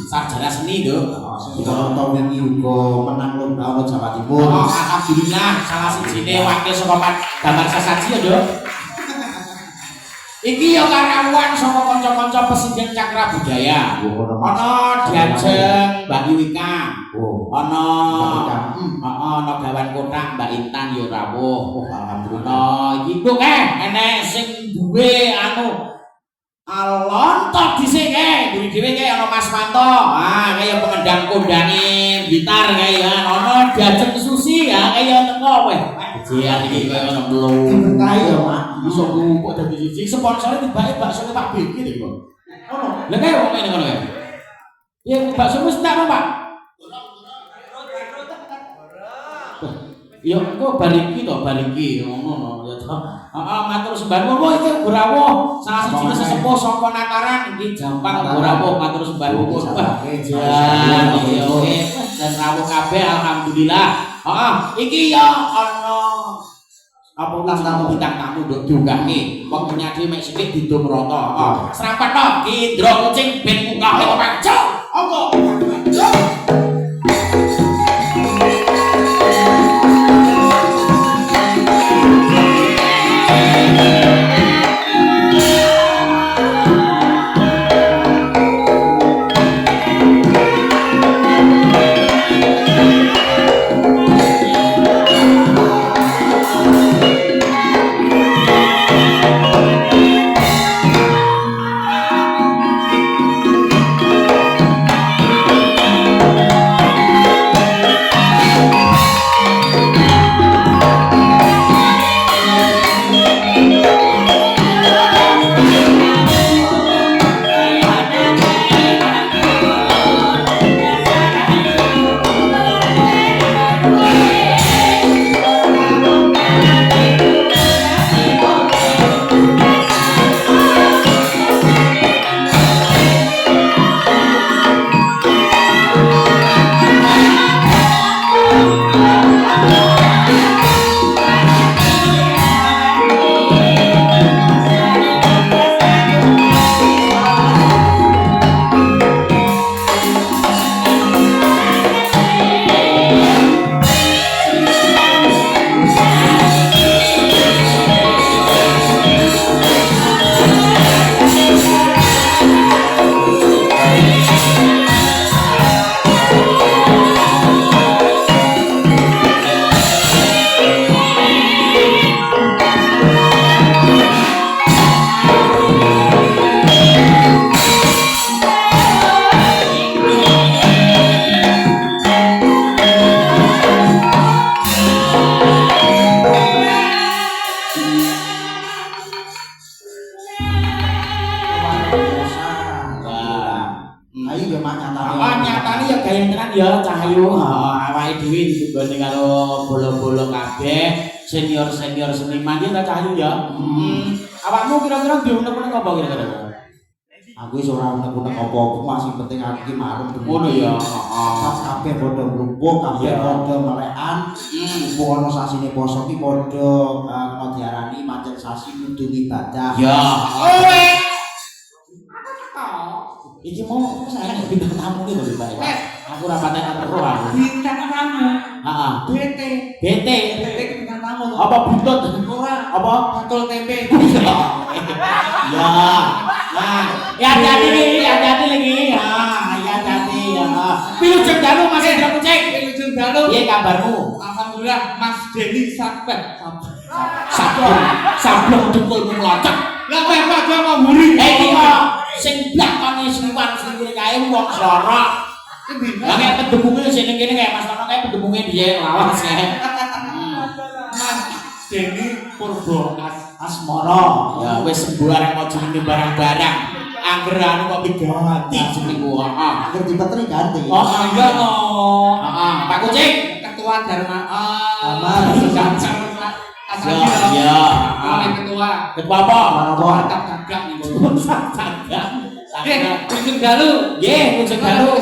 sarjana seni lho. Contoh wingi uga menang lomba Jawa Timur. Alhamdulillah salah sijine wakil saka gambar sesaji ya, Nduk. Iki ya karawan saka kanca-kanca Presiden Cakra Budaya. Ana Diajeng Mbak Yuwika. Ana gawan kotak Mbak Intan ya rawuh. Alhamdulillah. Iki kok enek sing duwe lontok dhisik mburi dhewe ana Mas Manto. Kaya pengendang kondange gitar kaya ana Diajeng Susi kaya teko weh. Jian iki kaya ono melu. Diberkahi ya, Mak. Iso kok dadi siji sponsore tibake baksone Pak BG iki kok. Ono. Lah kaya wong ngene ngono ya. Ya bakso wis tak Pak. Ya kok bariki to bariki ngono ya to. Matur sembah nuwun iki Rawuh salah siji sesepuh saka Nataran iki Jampang Rawuh matur sembah nuwun. Ya oke dan rawuh kabeh alhamdulillah. Iki ya ana apa tamu bintang tamu nduk diunggahke. Wektunya dhewe mek sithik didum rata. Serapat to Indra Kucing ben munggah ora cok. Apa? Senior seniman iki ta Cahyu ya. Awakmu kira-kira diunek-unek apa kira-kira? Aku wis ora unek-unek apa-apa, masih penting aku iki marem ngono ya. Kabeh padha ngrumpuk, kabeh padha melekan. Mumpung ana sasine poso iki padha kena diarani macet sasi kudu ibadah. Ya. Iki mau saya bintang tamu iki lho, Pak. Aku ora patek ero aku. Bintang tamu. Heeh. BT Bintang tamu. Apa buntut? Ora. Apa bakul tempe. Ya. Nah, hati-hati lagi. Ya, hati-hati ya. Wilujeng dalu Mas Indra Kucing. Wilujeng dalu. Piye kabarmu? Alhamdulillah Mas Deni sakit. Sablon dengkulmu mlocok. Lah kowe padha ngamburi. Iki kok sing blakone sliwan sliwire kae wong slorok. Lah nek pedemunge sing ning kene kae Mas Tono kae pedemunge piye lawas kae. Mas Deni Purbo Asmara. Ya wis sembuh arek mau jenenge barang-barang. Angger anu kok diganti jenengku. Heeh. Angger dipetri ganti. Oh iya no. Heeh, Pak Kucing, ketua Dharma. Ya. Ketua. Ketua apa? Ketua Cagak niku. Cagak. Wilujeng dalu. Nggih, Wilujeng dalu.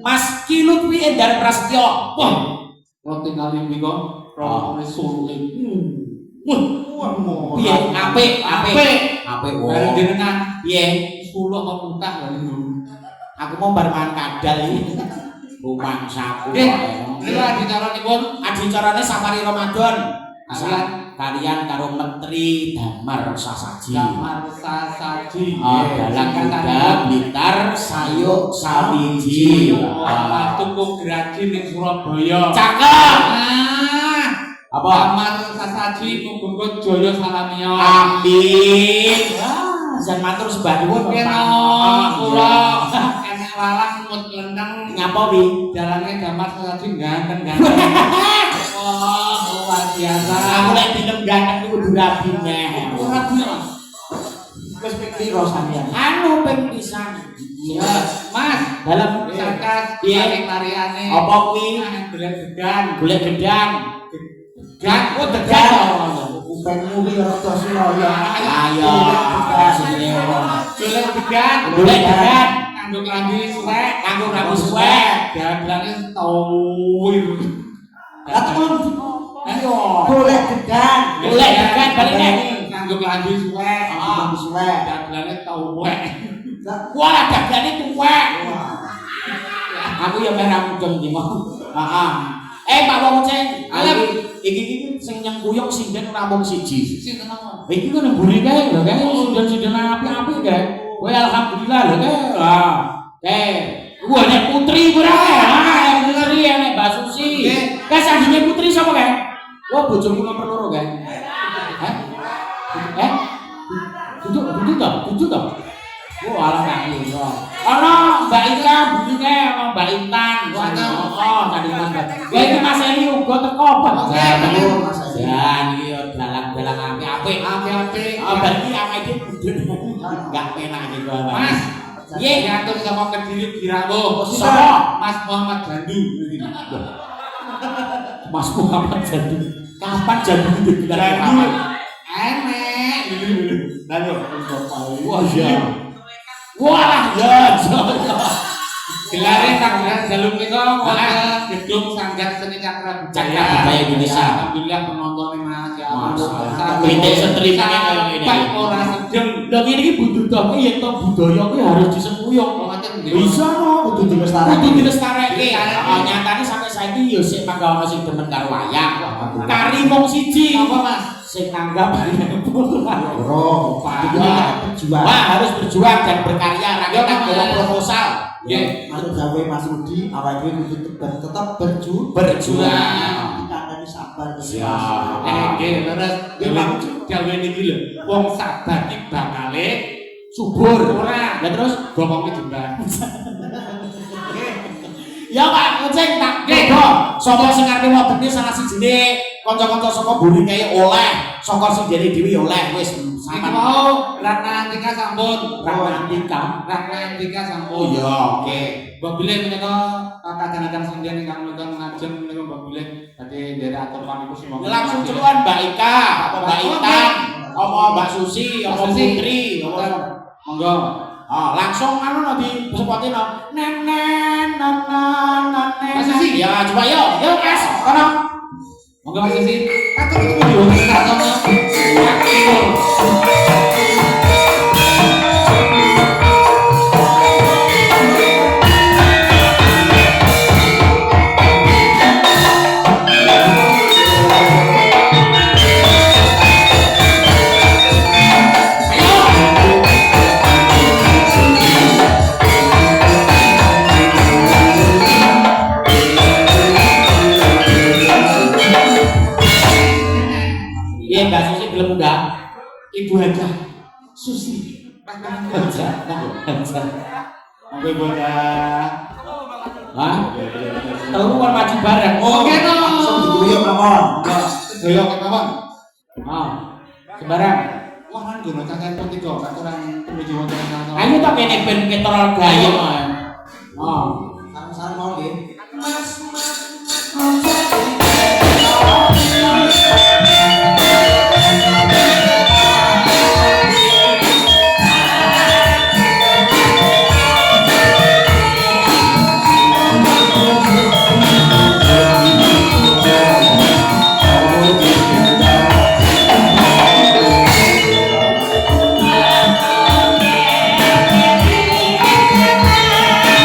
Mas Kilut wi Endar Prasetyo. Wah, roti kali miko rokone suluk. Piye? Apik. Bareng jenengan Piye? suluk kok muntah lho. Aku mau bar mangan kadal iki. Rumang saku. Nggih, menika adicaranipun Adicarane safari Ramadan. Kalian karo Menteri Damar Sasaji. Damar Sasaji. Dalang Kuda Blitar Sayuk Sawiji. Tuku Graji ning Surabaya. Cakep. Apa? Damar Sasaji muga-muga jaya salamia. Amin. Jan matur sembah nuwun kula enek lalang mut lendeng ngapa wi? Dalange Damar Sasaji ganteng-ganteng. Wah, luar biasa. Aku lek dilem ganteng kudu rabi neh. Ora bisa. Wis ping piro sampeyan? Anu ping pisan. Ya, Mas, Dalam sakas piye tariane. apa kuwi? Golek gedang. Golek gedang. Gedang, oh gedang. Kupengmu ki rada sulaya. Ayo, Golek gedang. golek gedang. Kanggo klambi suwek, Kanggo rambut suwek. dagelange tawir. Lah temen Ayo. golek gedang. Golek gedang balik neh. Kanggo klambi suwek, Ah, suwek. dagelange tawek. Wah, dagane tuwek. Aku ya merah mudeng iki mau. Heeh. Pak Wong Ceng, iki sing nyengkuyung sinden ora mung siji. Sinten nama? Iki kan mburi kae lho kae sinden-sinden apik-apik kae. Kowe alhamdulillah lho kae. Ah. Gua nek putri ora kae. Putri nek Mbak Susi. Kae sandine putri sapa kae? Wah, bojoku nomor loro kae. Duduk toh. Oh, alah kak lho. Ana Mbak Ika bunine ana Mbak Intan. Oh, sandingan Mbak. Lah iki Mas Eli uga teko apa? Jan iki yo dalang-dalang apik. Oh, berarti awake iki budut. Enggak penak iki kok. Mas, Ye, ngatur sama Kediri Dirawuh. Sapa? Mas Muhammad Jandu. Mas Muhammad Jandu. Kapan Jandu digelar? Enek. Lalu, wah ya. Wah ya. Gelare tanggal jalur nika wonten gedung Sanggar Seni Cakra Budaya Indonesia. Alhamdulillah penontonnya Mas ya. Kritik streaming kayak gini. Pak ora sedeng. Lha ngene iki butuh yen to budaya kuwi harus disengkuyung. Bisa no, Kudu dilestarake. kudu dilestarake. Nyatane sampai saiki yo sik mangga ana sing demen karo wayang. Kari mung siji. Apa Mas? Sing nanggap Bro, berjuang. Wah, harus berjuang dan berkarya. Rakyat kan bawa proposal. Nggih, manut gawe Mas Rudi, awake dhewe kudu tetep berjuang. Berjuang. Kita akan sabar Ya. Nggih, terus gawe niki lho. Wong sabar iki bakale Subur. ora. Lah terus Gomonge jembar. ya Pak, ngecek tak beda. Sapa sing arep wetenge salah sijine kanca-kanca saka buri kae oleh, saka sindene dhewe oleh wis Iki sampean mau Ratna Antika sampun. Ratna Antika Oh sampun. ya, oke. Mbak Bilih menika kadang-kadang sendiri ingkang nonton ngajeng menika Mbak Bilih dadi dari atur paniku semua. Langsung celuan Mbak Ika, apa Mbak Intan, apa Mbak Susi, apa Putri, apa monggo. langsung anu no di sepotin no. Nenen nenen. Mas Susi. Ya, coba yuk Mas. Kono. Monggo Mas Susi. Katur video satono. Iya Mbak Susi belum enggak? Ibu aja. Susi. Monggo Ibu aja. Hah? Telu kan maju bareng. Oke no. Langsung diguyur mawon. Doyok kawan. Sembarang. Wah kan gono kakek pun tiga aturan menuju wonten nang. Ayo tak kene ben ketorol gayeng. Sareng-sareng mawon nggih. Hãy subscribe cho kênh Ghiền Mì Gõ để không bỏ lỡ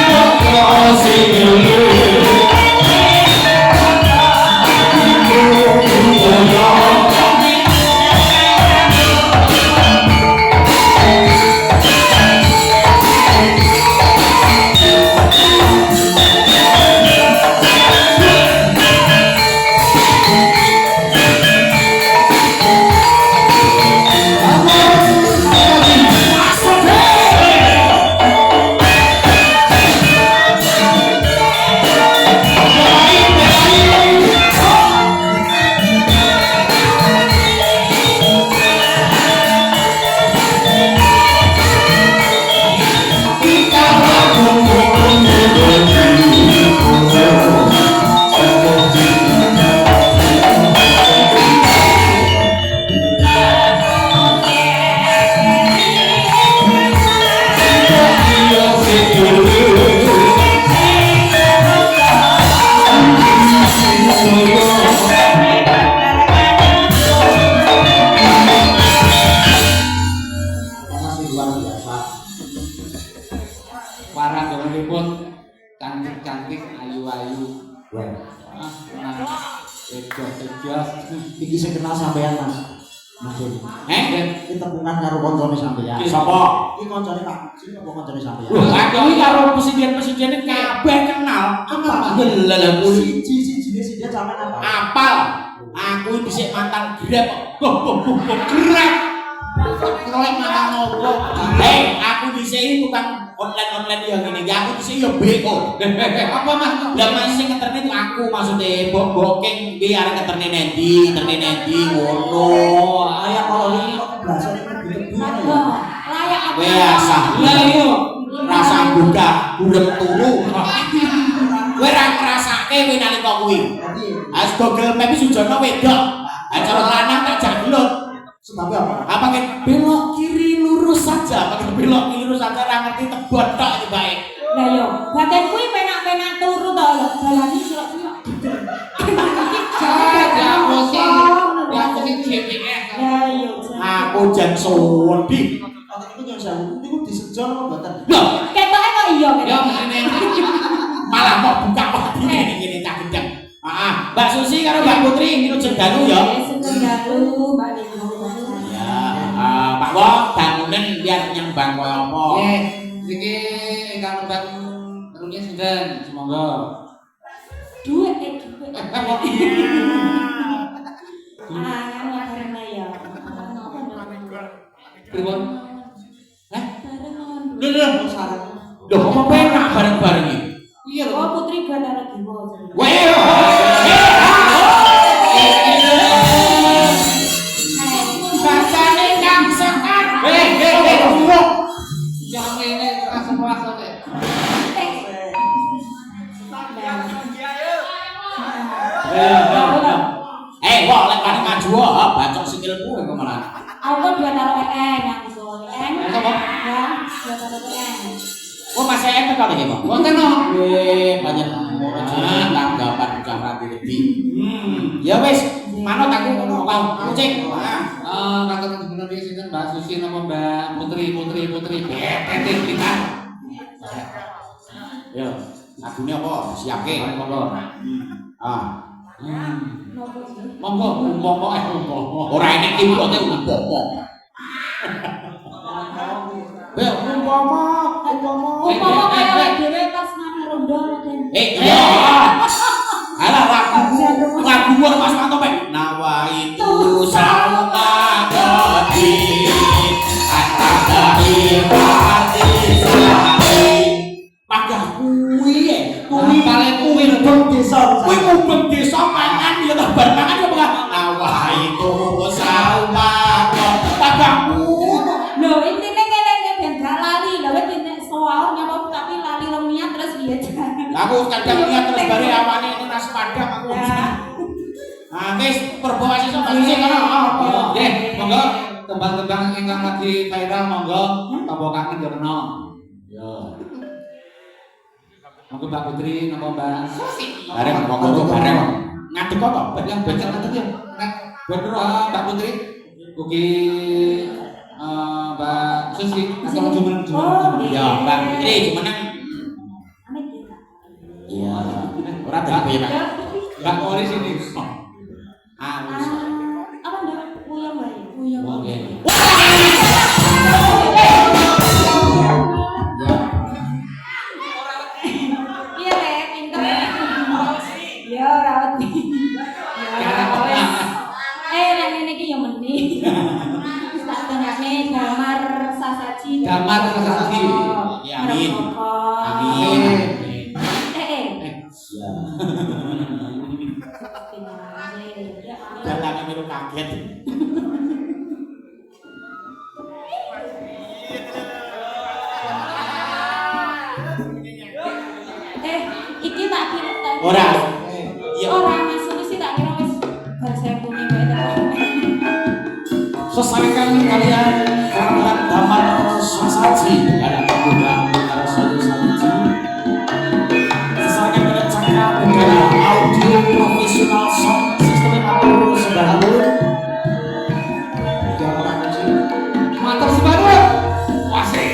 cantik-cantik, ayu-ayu. Wah, tegas-tegas. iki sing kenal sampean Mas. Mas Jun. Iki tepungan karo koncone sampean. Sapa? Iki koncone Pak Jun apa koncone sampean? Aku iki karo presiden-presiden kabeh kenal. Apa? Lha Siji-sijine dia sampean apa? apal. Aku dhisik mantan Grab. Grab. Roek mantan ngopo? Aku dhisik tukang online yang ngene iki. Aku dhisik yo BO. Apa Mas? Lah Mas sing ngeterne itu aku maksudnya booking iki arek ngeterne nendi ngono. Kayak kalau ini kok bahasane lebih ya. Layak apa? Biasa. Lah yo rasa buka burem turu. Kowe ra ngrasake kowe nalika kuwi. As Google Maps sujono wedok. Acara lanang tak janglut. Sebab apa? Apa kan belok kiri lurus saja, pakai belok kiri lurus saja ra ngerti tebot tok iki bae. Lah yo, baten kuwi penak-penak turu to lho, dalane silok-silok. Aku sing GPS. Lah yo. Aku jan suwun di. Otak itu yang saya niku disejon apa mboten? Loh, Ketoke kok iya Ya ketoke. ngene. malah kok buka patine ngene cah gendeng. Mbak Susi karo Mbak Putri niku jendalu ya. Sendalu, Mbak Dewi. Ya, Pak Wong bangunan biar nyembang koyo apa. Nggih, iki ingkang nembang rumiyin sinten? Semoga. Duit. Nganu bareng ya. Pripun? Barengan. Lho, kok penak bareng-bareng iki? Iya lho. Oh, Putri Gandara Giwa. Bahasane Kang Sekar. Jangan ini rasa-rasa deh. Wah, lek kane maju bacok sikilku kok malah. Aku dua taruh aku soalnya. Apa? Ya, dua taruh Oh, Mas saya tekan iki, Bang. Wonten no. Banyak tanggapan ucap rati lebih. Ya wis, manut aku kucing. Kantor gubernur iki sinten Mbak Susi napa Mbak Putri. Teting kita. Yo, lagune apa? Siapke. Monggo. Monggo, umpama ora enek iki kok umpama. Ya, umpama. Umpama kaya dhewe pas nang rondo ten. Ya. Alah lagu Mas Manto Pak. Nawa itu sama gadi. Atadari hati sari. Pagah kuwi mubeng desa. Kuwi mubeng desa mangan ya ta bar mangan ya Pak. Nawa itu sama pagahku. Lho, intine ngene ben gak lali. Lho wis nek soal nyapa tapi lali lemiat terus piye jan. Aku kadang lihat terus bare awane ini nasi padang aku. Wis perbawa sesuk sing ngono. Nggih, monggo tembang-tembang ingkang lagi viral monggo tambah kangen yo kena. Ya. Monggo Mbak Putri napa Mbak Susi. Bareng monggo bareng. Ngadeg kok Yang becek ngadeg ya. Nek bener Mbak Putri ugi Mbak Susi atau jumeneng. Ya, Mbak Putri jumeneng. Amit ya. Iya. Ora dadi penak. Enggak mau di sini. Ah, Apa ndak? Uyang wae. Uyang. Oke. Iya Rek, pinter. Ya ora wedi. Ya wes. Nek ngene iki ya mending. Tak tengahne damar sasaji. Damar sasaji. Ya amin. Amin. ya. Datangnya miru kaget. Iki tak kira tadi. Ora. Iya. Ora masuk sih tak kira wis bar saya punya wae tekan. Selesaikan kalian karang damar sasaji ada program antara satu saji. Selesaikan kalian cakap dengan audio profesional sound system yang atur sebaru. Jangan orang kecil. Matur sebaru. Wasih.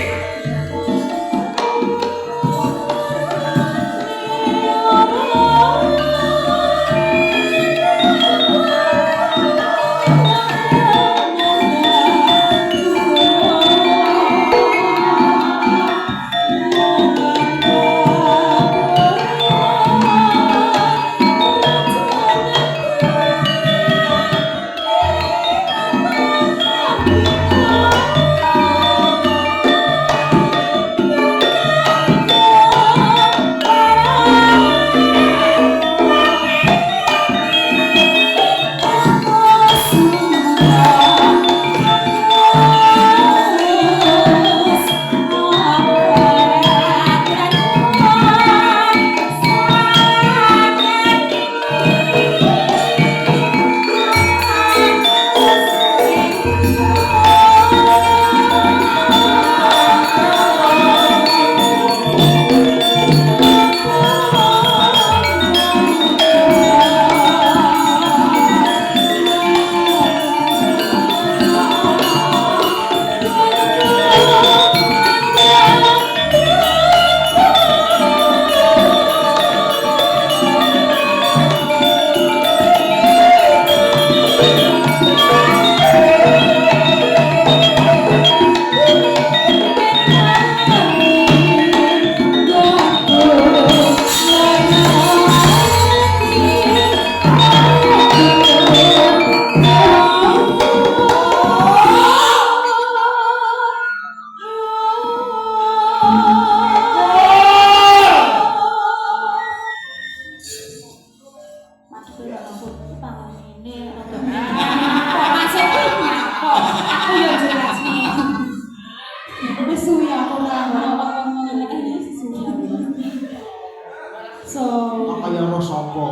Apa ya roh sapa?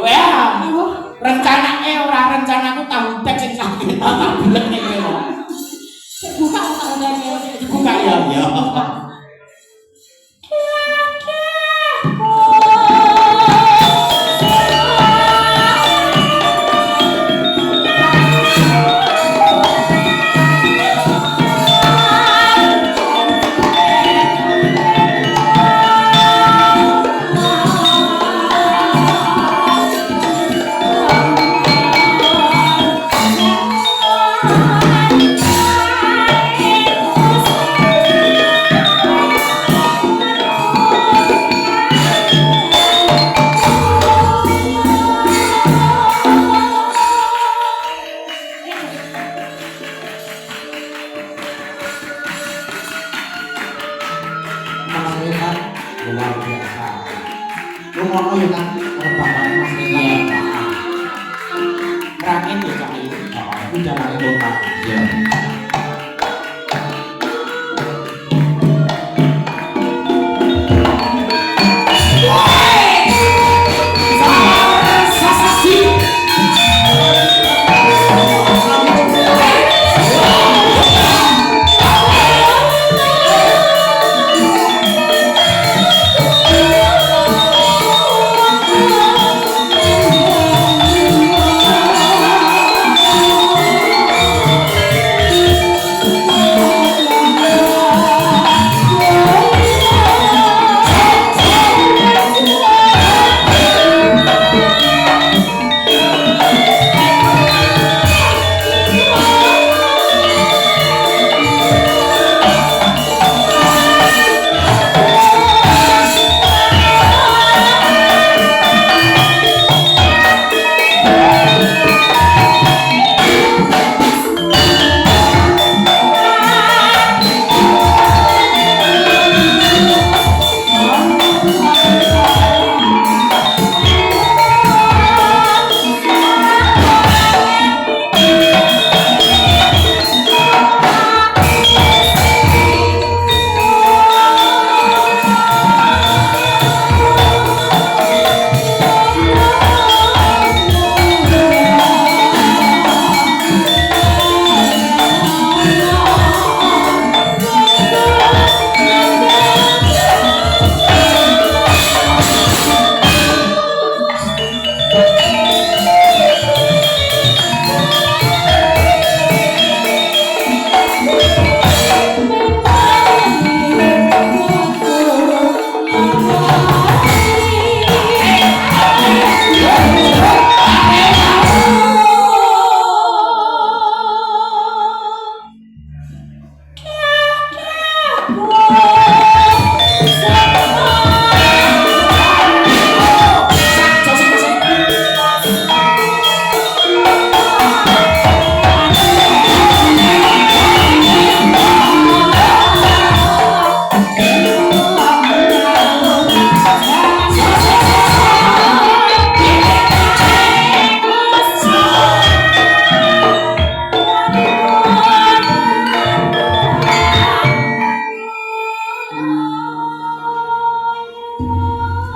Wah, rencananya ora rencanaku tahu teks sing sakit tak bilang nih kowe. Buka tahunnya. Buka ya ya. Mas Rehan luar biasa. Lu ngono ya kan rebahan Mas Rehan. Rangin ya cah iki. Itu jalan lokal. Ya. Thank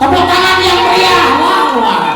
Tepuk tangan